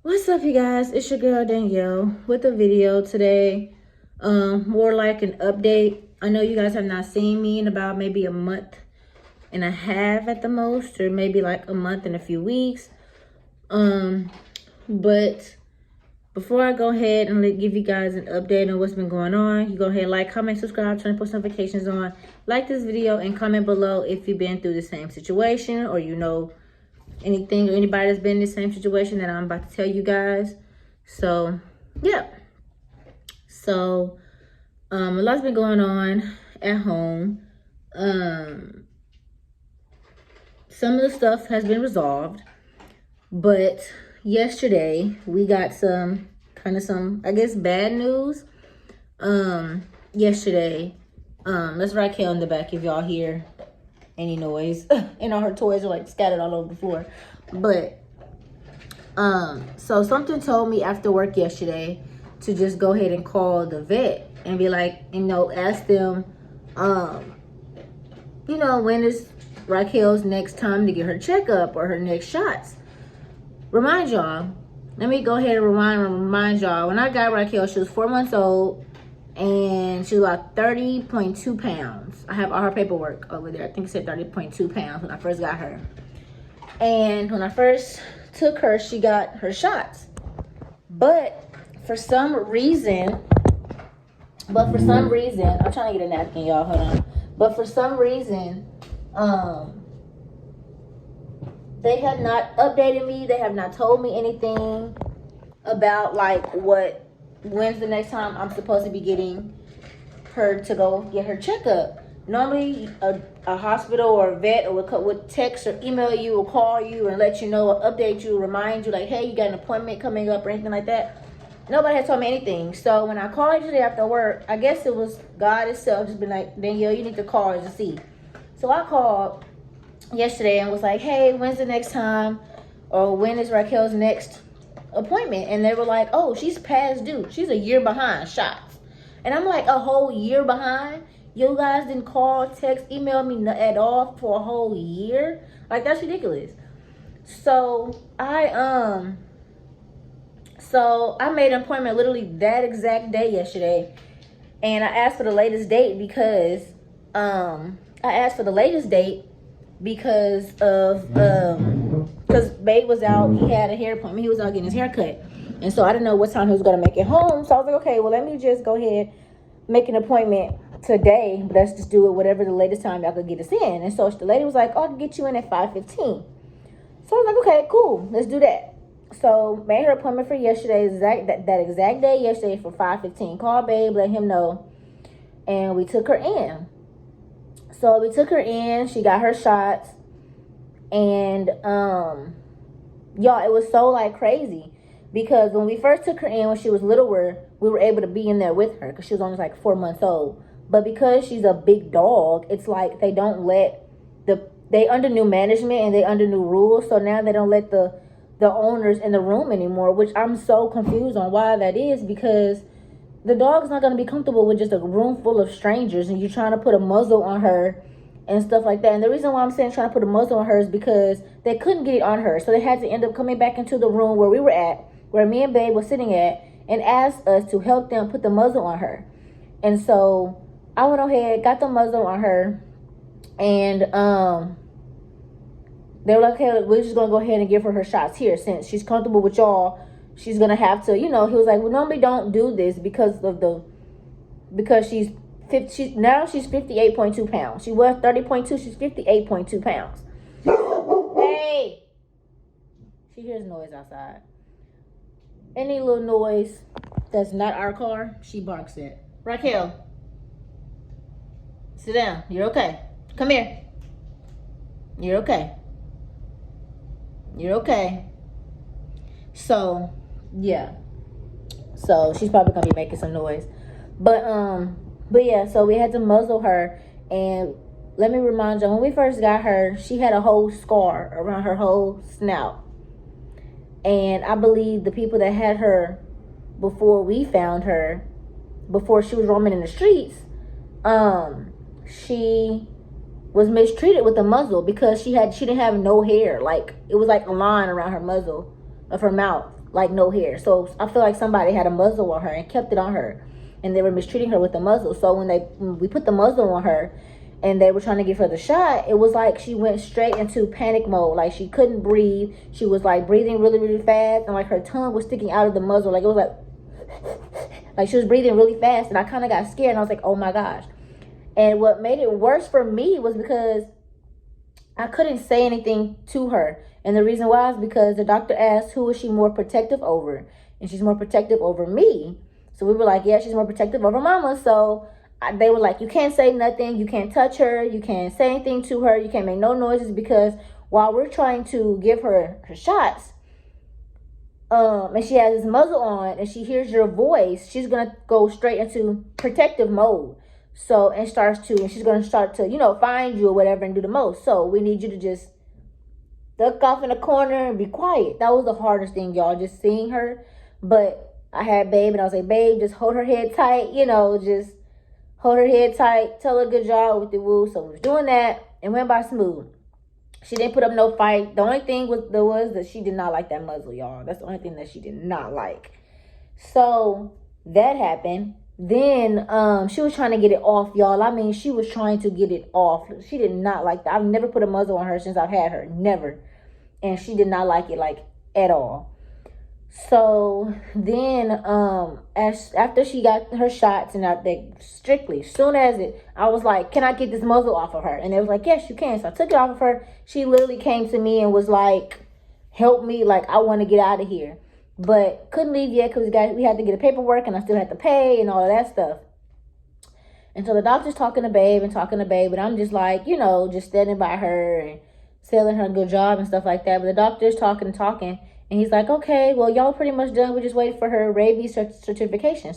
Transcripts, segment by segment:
What's up, you guys? It's your girl Danielle with a video today. More like an update. I know you guys have not seen me in about maybe a month and a half at the most, or maybe like a month and a few weeks. But before I go ahead and give you guys an update on what's been going on, you go ahead, like, comment, subscribe, turn post notifications on, like this video, and comment below if you've been through the same situation or you know anything or anybody that's been in the same situation that I'm about to tell you guys. So yeah, so a lot's been going on at home. Some of the stuff has been resolved, but yesterday we got some I guess bad news. Yesterday, that's Raquel in the back if y'all hear any noise. And all her toys are like scattered all over the floor. But so something told me after work yesterday to just go ahead and call the vet and be like, ask them, when is Raquel's next time to get her checkup or her next shots. Remind y'all, let me go ahead and remind y'all, when I got Raquel, she was 4 months old and she was about 30.2 pounds. I have all her paperwork over there. I think it said 30.2 pounds when I first got her. And when I first took her, she got her shots. But for some reason, I'm trying to get a napkin, y'all, hold on. But for some reason, they have not updated me. They have not told me anything about when's the next time I'm supposed to be getting her to go get her checkup. Normally, a hospital or a vet would text or email you or call you and let you know or update you, remind you like, hey, you got an appointment coming up or anything like that. Nobody has told me anything. So when I called today after work, I guess it was God itself just been like, Danielle, you need to call to see. So I called yesterday and was like, hey, when's the next time, or when is Raquel's next appointment? And they were like, oh, she's past due. She's a year behind shots. And I'm like, a whole year behind? You guys didn't call, text, email me at all for a whole year? Like, that's ridiculous. So I made an appointment literally that exact day yesterday, and I asked for the latest date because because Babe was out. He had a hair appointment. He was out getting his hair cut, and so I didn't know what time he was gonna make it home. So I was like, okay, well, let me just go ahead, make an appointment today. But let's just do it whatever the latest time y'all could get us in. And so the lady was like, oh, I can get you in at 5:15. So I was like, okay, cool, let's do that. So made her appointment for yesterday, that exact day yesterday for 5:15. Called Babe, let him know, and we took her in. So we took her in. She got her shots, and y'all, it was so like crazy because when we first took her in when she was littler, we were able to be in there with her because she was only like 4 months old. But because she's a big dog, it's like they don't let they under new management and they under new rules. So now they don't let the owners in the room anymore, which I'm so confused on why that is, because the dog's not going to be comfortable with just a room full of strangers and you're trying to put a muzzle on her and stuff like that. And the reason why I'm saying trying to put a muzzle on her is because they couldn't get it on her. So they had to end up coming back into the room where we were at, where me and Babe was sitting at, and asked us to help them put the muzzle on her. And so I went ahead, got the muzzle on her, and they were like, okay, we're just going to go ahead and give her shots here. Since she's comfortable with y'all, she's going to have to, he was like, well, normally don't do this because she's 58.2 pounds. She was 30.2. She's 58.2 pounds. Hey! She hears noise outside. Any little noise that's not our car, she barks at. Raquel, sit down. You're okay. Come here. You're okay. You're okay. So, yeah. So, she's probably going to be making some noise. But yeah, so we had to muzzle her. And let me remind you, when we first got her, she had a whole scar around her whole snout. And I believe the people that had her before we found her, before she was roaming in the streets, she was mistreated with the muzzle because she didn't have no hair. Like, it was like a line around her muzzle of her mouth. like no hair. So I feel like somebody had a muzzle on her and kept it on her, and they were mistreating her with the muzzle. So when we put the muzzle on her and they were trying to give her the shot, it was like she went straight into panic mode. Like she couldn't breathe. She was like breathing really, really fast, and like her tongue was sticking out of the muzzle. Like it was like she was breathing really fast, and I kind of got scared, and I was like, oh my gosh. And what made it worse for me was because I couldn't say anything to her. And the reason why is because the doctor asked, who is she more protective over? And she's more protective over me. So we were like, yeah, she's more protective over mama. So they were like, you can't say nothing. You can't touch her. You can't say anything to her. You can't make no noises, because while we're trying to give her her shots, and she has this muzzle on and she hears your voice, she's going to go straight into protective mode. So, and she's going to start to, find you or whatever and do the most. So we need you to just duck off in a corner and be quiet. That was the hardest thing, y'all, just seeing her. But I had Babe, and I was like, Babe, just hold her head tight, just hold her head tight, tell her good job with the woo. So we was doing that and went by smooth. She didn't put up no fight. The only thing was that she did not like that muzzle, y'all. That's the only thing that she did not like. So that happened. Then she was trying to get it off, y'all. I mean, she was trying to get it off. She did not like that. I've never put a muzzle on her since I've had her. Never. And she did not like it, like, at all. So then after she got her shots and they strictly, soon as I was like, can I get this muzzle off of her? And they was like, yes, you can. So I took it off of her. She literally came to me and was like, help me, like, I want to get out of here. But couldn't leave yet because we had to get the paperwork, and I still had to pay and all of that stuff. And so the doctor's talking to Babe, and I'm just like, just standing by her and telling her a good job and stuff like that. But the doctor's talking, and he's like, okay, well, y'all pretty much done. We're just waiting for her rabies certification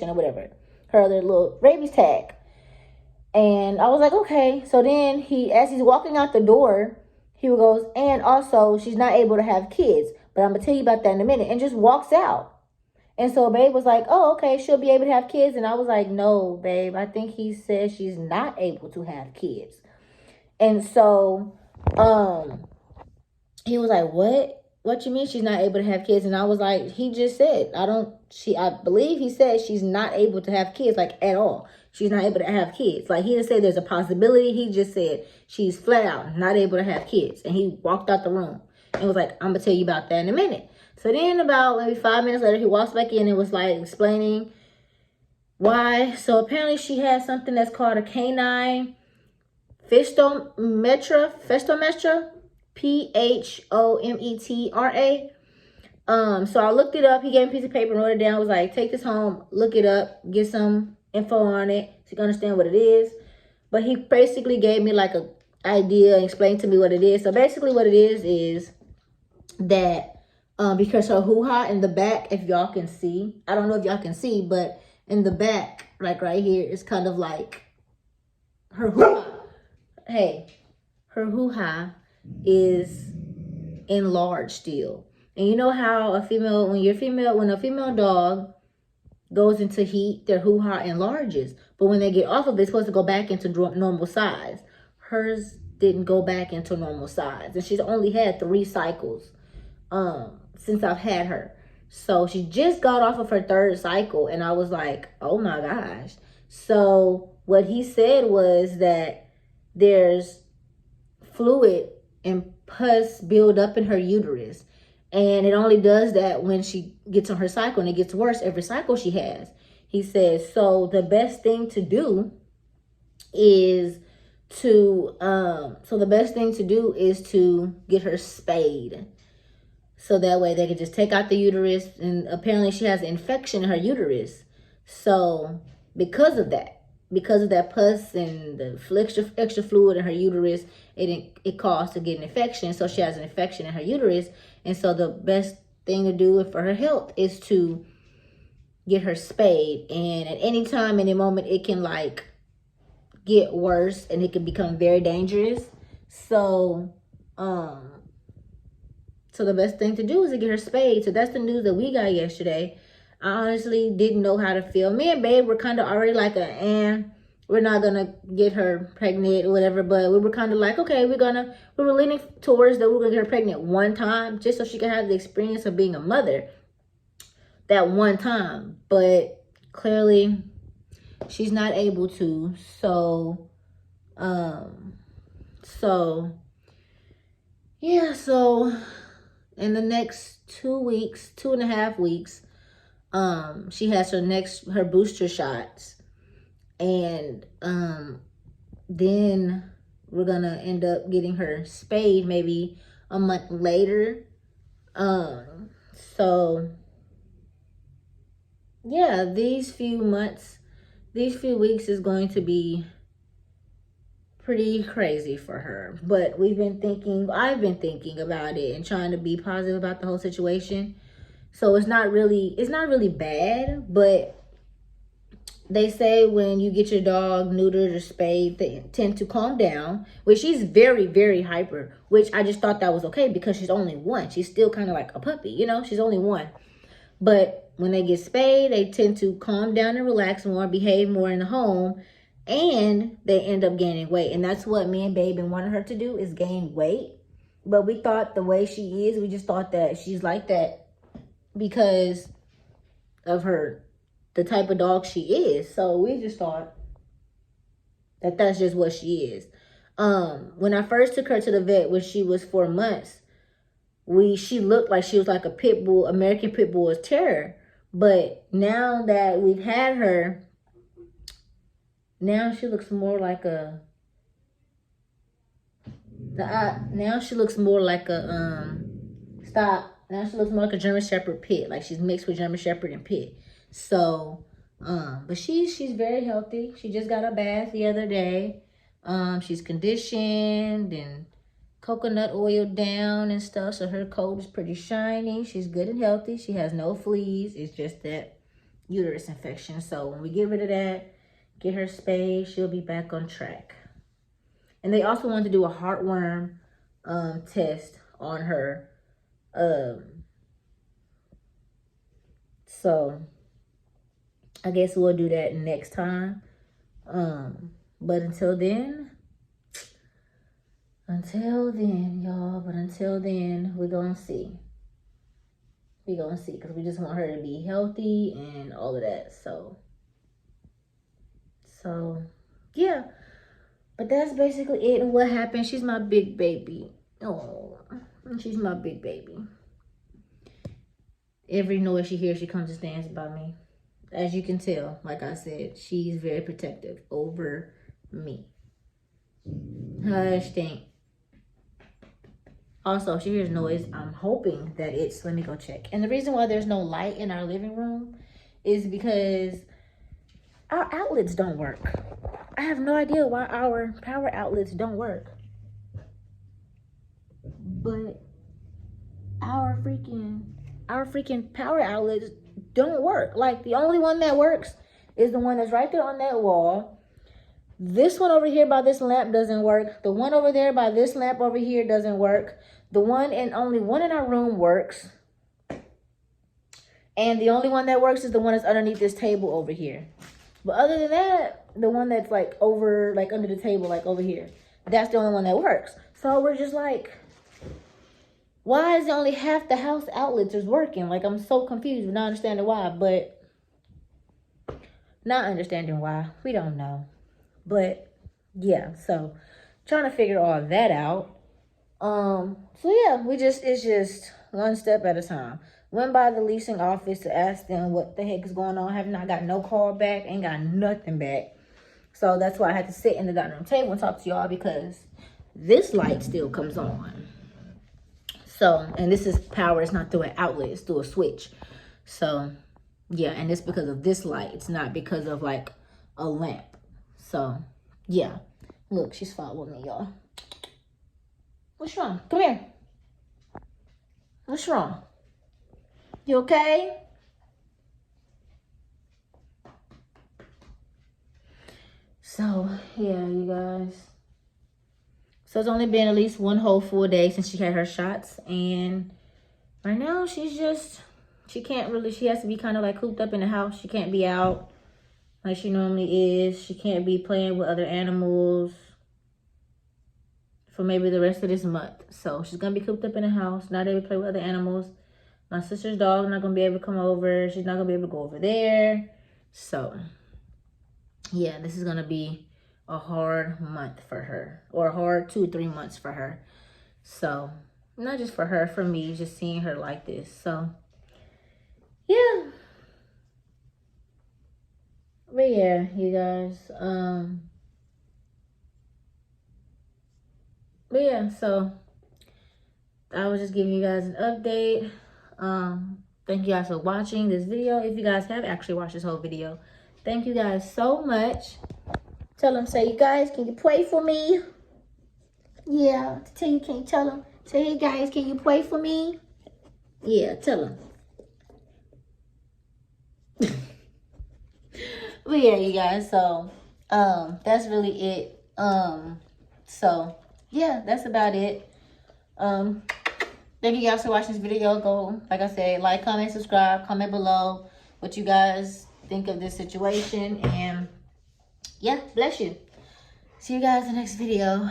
or whatever, her other little rabies tag. And I was like, okay. So then as he's walking out the door, he goes, and also she's not able to have kids, but I'm gonna tell you about that in a minute, and just walks out. And so Babe was like, oh, okay, she'll be able to have kids. And I was like, no, Babe, I think he said she's not able to have kids. And so he was like, what you mean she's not able to have kids? And I was like, he just said, I believe he said she's not able to have kids, like, at all. She's not able to have kids. Like, he didn't say there's a possibility. He just said she's flat out not able to have kids. And he walked out the room and was like, I'm going to tell you about that in a minute. So then about maybe 5 minutes later, he walks back in and was like explaining why. So apparently she has something that's called a canine festometra, P-H-O-M-E-T-R-A. So I looked it up. He gave me a piece of paper and wrote it down. I was like, take this home, look it up, get some info on it so you can understand what it is. But he basically gave me like a idea and explained to me what it is. So basically what it is that because her hoo-ha in the back, if y'all can see, I don't know if y'all can see, but in the back, like right here, it's kind of like her hoo-ha. Hey, her hoo-ha is enlarged still. And you know how when a female dog goes into heat, their hoo-ha enlarges. But when they get off of it, it's supposed to go back into normal size. Hers didn't go back into normal size. And she's only had 3 cycles since I've had her. So she just got off of her 3rd cycle. And I was like, oh my gosh. So what he said was that there's fluid and pus build up in her uterus. And it only does that when she gets on her cycle, and it gets worse every cycle she has. He says, so the best thing to do is to get her spayed. So that way they could just take out the uterus. And apparently she has an infection in her uterus. So because of that pus and the extra fluid in her uterus, it caused to get an infection. So she has an infection in her uterus. And so the best thing to do for her health is to get her spayed. And at any time, any moment, it can like get worse and it can become very dangerous. So the best thing to do is to get her spayed. So that's the news that we got yesterday. I honestly didn't know how to feel. Me and Babe were kind of already like we're not gonna get her pregnant or whatever. But we were kind of like, okay, we were leaning towards that we're gonna get her pregnant one time, just so she can have the experience of being a mother that one time. But clearly she's not able to. So yeah, so in the next 2.5 weeks, she has her booster shots, and then we're gonna end up getting her spayed maybe a month later. So yeah, these few weeks is going to be pretty crazy for her. But I've been thinking about it and trying to be positive about the whole situation. So it's not really bad, but they say when you get your dog neutered or spayed, they tend to calm down. Which she's very, very hyper, which I just thought that was okay because she's only one. She's still kind of like a puppy, you know? She's only one. But when they get spayed, they tend to calm down and relax more, behave more in the home, and they end up gaining weight. And that's what me and Babe wanted her to do, is gain weight. But we thought the way she is, we just thought that she's like that because of the type of dog she is. So we just thought that that's just what she is. When I first took her to the vet when she was 4 months, she looked like she was like a pit bull, American pit bull's terror. But now that we've had her, now she looks more like a now she looks more like a now she looks more like a German Shepherd pit. Like she's mixed with German Shepherd and pit. So but she's very healthy. She just got a bath the other day. She's conditioned and coconut oil down and stuff, so her coat is pretty shiny. She's good and healthy. She has no fleas. It's just that uterus infection. So when we get rid of that, get her spayed, she'll be back on track. And they also want to do a heartworm test on her. So I guess we'll do that next time. But until then, y'all. But until then, we're gonna see. We're gonna see, because we just want her to be healthy and all of that. So yeah. But that's basically it and what happened. She's my big baby. Oh, she's my big baby. Every noise she hears, she comes and stands by me. As you can tell, like I said, she's very protective over me. Hush, stink. Also, if she hears noise, I'm hoping that let me go check. And the reason why there's no light in our living room is because our outlets don't work. I have no idea why our power outlets don't work. But our freaking power outlets don't work. Like, the only one that works is the one that's right there on that wall. This one over here by this lamp doesn't work. The one over there by this lamp over here doesn't work. The one and only one in our room works. And the only one that works is the one that's underneath this table over here. But other than that, the one that's like over, like under the table, like over here, that's the only one that works. So we're just like, why is only half the house outlets is working? Like, I'm so confused, not understanding why, but not understanding why. We don't know. But yeah, so trying to figure all that out. So yeah, it's just one step at a time. Went by the leasing office to ask them what the heck is going on. Have not got no call back, ain't got nothing back. So that's why I had to sit in the dining room table and talk to y'all, because this light still comes on. So, and this is power, it's not through an outlet, it's through a switch. So yeah, and it's because of this light. It's not because of like a lamp. So yeah, look, she's following me, y'all. What's wrong? Come here. What's wrong? You okay? So yeah, you guys. So it's only been at least one whole full day since she had her shots, and right now she has to be kind of like cooped up in the house. She can't be out. like she normally is. She can't be playing with other animals for maybe the rest of this month. So she's gonna be cooped up in the house, not able to play with other animals. My sister's dog not gonna be able to come over. She's not gonna be able to go over there. So yeah, this is gonna be a hard month for her, or a hard 2-3 months for her. So not just for her, for me, just seeing her like this. So yeah. But yeah, you guys, but yeah, so I was just giving you guys an update. Thank you guys for watching this video. If you guys have actually watched this whole video, thank you guys so much. Tell them, say, you guys, can you pray for me? Yeah, tell you, can you tell them? Say, hey guys, can you pray for me? Yeah, tell them. But yeah, you guys, so that's really it. So yeah, that's about it. Thank you guys for watching this video. Go, like I said, like, comment, subscribe, comment below what you guys think of this situation, and yeah, bless you. See you guys in the next video.